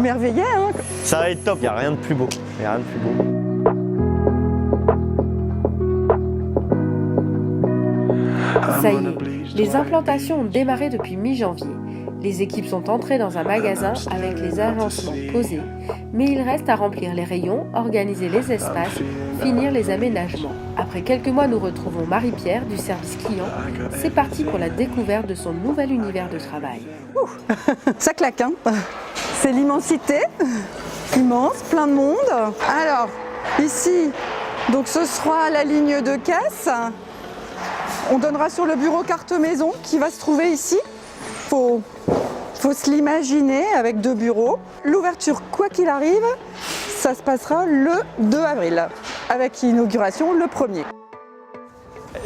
émerveillé. Hein. Ça va être top, il n'y a rien de plus beau. Il n'y a rien de plus beau. Ça y est, les implantations ont démarré depuis mi-janvier. Les équipes sont entrées dans un magasin avec les agencements posés, mais il reste à remplir les rayons, organiser les espaces, finir les aménagements. Après quelques mois, nous retrouvons Marie-Pierre du service client. C'est parti pour la découverte de son nouvel univers de travail. Ça claque, hein. C'est l'immensité, immense, plein de monde. Alors, ici, donc ce sera la ligne de caisse. On donnera sur le bureau carte maison qui va se trouver ici. Faut se l'imaginer avec 2 bureaux. L'ouverture, quoi qu'il arrive, ça se passera le 2 avril, avec l'inauguration le 1er.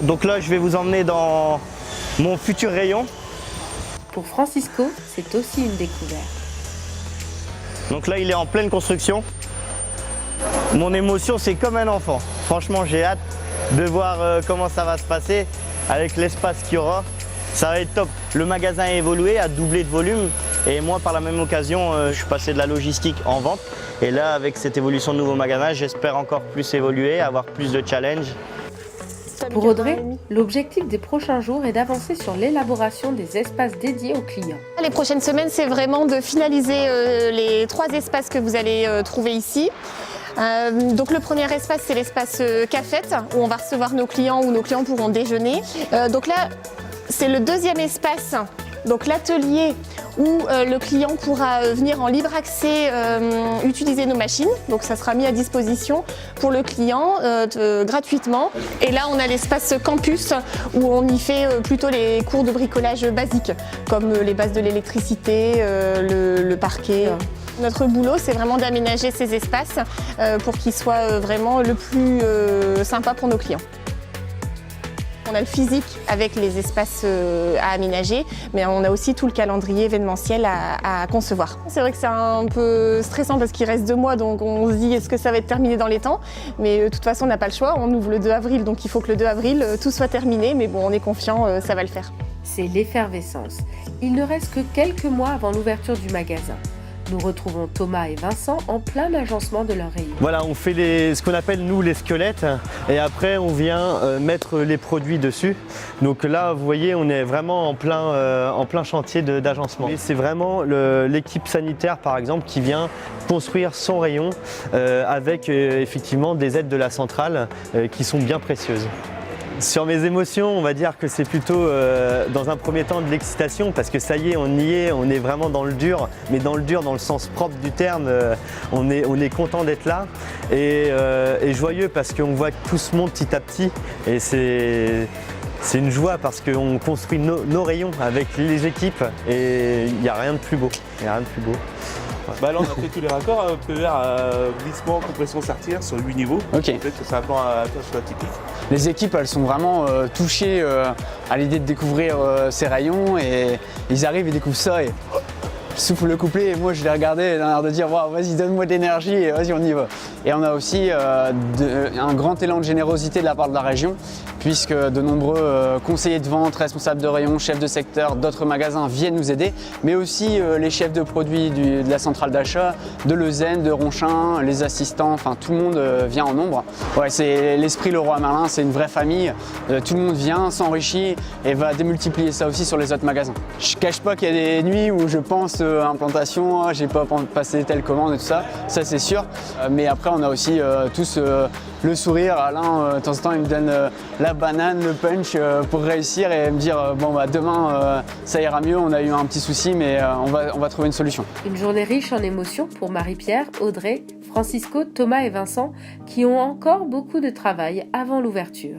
Donc là, je vais vous emmener dans mon futur rayon. Pour Francisco, c'est aussi une découverte. Donc là, il est en pleine construction. Mon émotion, c'est comme un enfant. Franchement, j'ai hâte de voir comment ça va se passer avec l'espace qu'il y aura. Ça va être top. Le magasin a évolué, a doublé de volume. Et moi, par la même occasion, je suis passé de la logistique en vente. Et là, avec cette évolution de nouveau magasin, j'espère encore plus évoluer, avoir plus de challenges. Pour Audrey, l'objectif des prochains jours est d'avancer sur l'élaboration des espaces dédiés aux clients. Les prochaines semaines, c'est vraiment de finaliser les 3 espaces que vous allez trouver ici. Donc le premier espace, c'est l'espace cafette, où on va recevoir nos clients, où nos clients pourront déjeuner. Donc là, c'est le deuxième espace, donc l'atelier, où le client pourra venir en libre accès utiliser nos machines. Donc ça sera mis à disposition pour le client gratuitement. Et là, on a l'espace campus, où on y fait plutôt les cours de bricolage basiques, comme les bases de l'électricité, le parquet. Notre boulot, c'est vraiment d'aménager ces espaces pour qu'ils soient vraiment le plus sympa pour nos clients. On a le physique avec les espaces à aménager, mais on a aussi tout le calendrier événementiel à concevoir. C'est vrai que c'est un peu stressant parce qu'il reste 2 mois, donc on se dit est-ce que ça va être terminé dans les temps? Mais de toute façon, on n'a pas le choix, on ouvre le 2 avril, donc il faut que le 2 avril, tout soit terminé, mais bon, on est confiant, ça va le faire. C'est l'effervescence. Il ne reste que quelques mois avant l'ouverture du magasin. Nous retrouvons Thomas et Vincent en plein agencement de leur rayon. Voilà, on fait ce qu'on appelle nous les squelettes et après on vient mettre les produits dessus. Donc là, vous voyez, on est vraiment en plein chantier d'agencement. Et c'est vraiment l'équipe sanitaire par exemple qui vient construire son rayon avec effectivement des aides de la centrale qui sont bien précieuses. Sur mes émotions, on va dire que c'est plutôt dans un premier temps de l'excitation parce que ça y est, on est vraiment dans le dur, mais dans le dur dans le sens propre du terme, on est content d'être là et joyeux parce qu'on voit que tout se monte petit à petit et c'est une joie parce qu'on construit nos rayons avec les équipes et il n'y a rien de plus beau. Il n'y a rien de plus beau. Bah là on a fait tous les raccords, PER, glissement, compression, serretière sur 8 niveaux. Ok. Peut-être que c'est un plan atypique. Les équipes elles sont vraiment touchées à l'idée de découvrir ces rayons et ils arrivent, ils découvrent ça et souffle le couplet et moi je les regardais et d'un air de dire wow, vas-y donne-moi de l'énergie et vas-y on y va. Et on a aussi un grand élan de générosité de la part de la région puisque de nombreux conseillers de vente, responsables de rayon, chefs de secteur, d'autres magasins viennent nous aider, mais aussi les chefs de produits de la centrale d'achat, de Leuzen, de Ronchin, les assistants, enfin tout le monde vient en nombre. Ouais, c'est l'esprit Leroy Merlin, c'est une vraie famille, tout le monde vient, s'enrichit et va démultiplier ça aussi sur les autres magasins. Je cache pas qu'il y a des nuits où je pense implantation, j'ai pas passé telle commande et tout ça, ça c'est sûr, mais après on a aussi tous le sourire. Alain, de temps en temps, il me donne la banane, le punch pour réussir et me dire bon bah demain ça ira mieux, on a eu un petit souci mais on va trouver une solution. Une journée riche en émotions pour Marie-Pierre, Audrey, Francisco, Thomas et Vincent qui ont encore beaucoup de travail avant l'ouverture.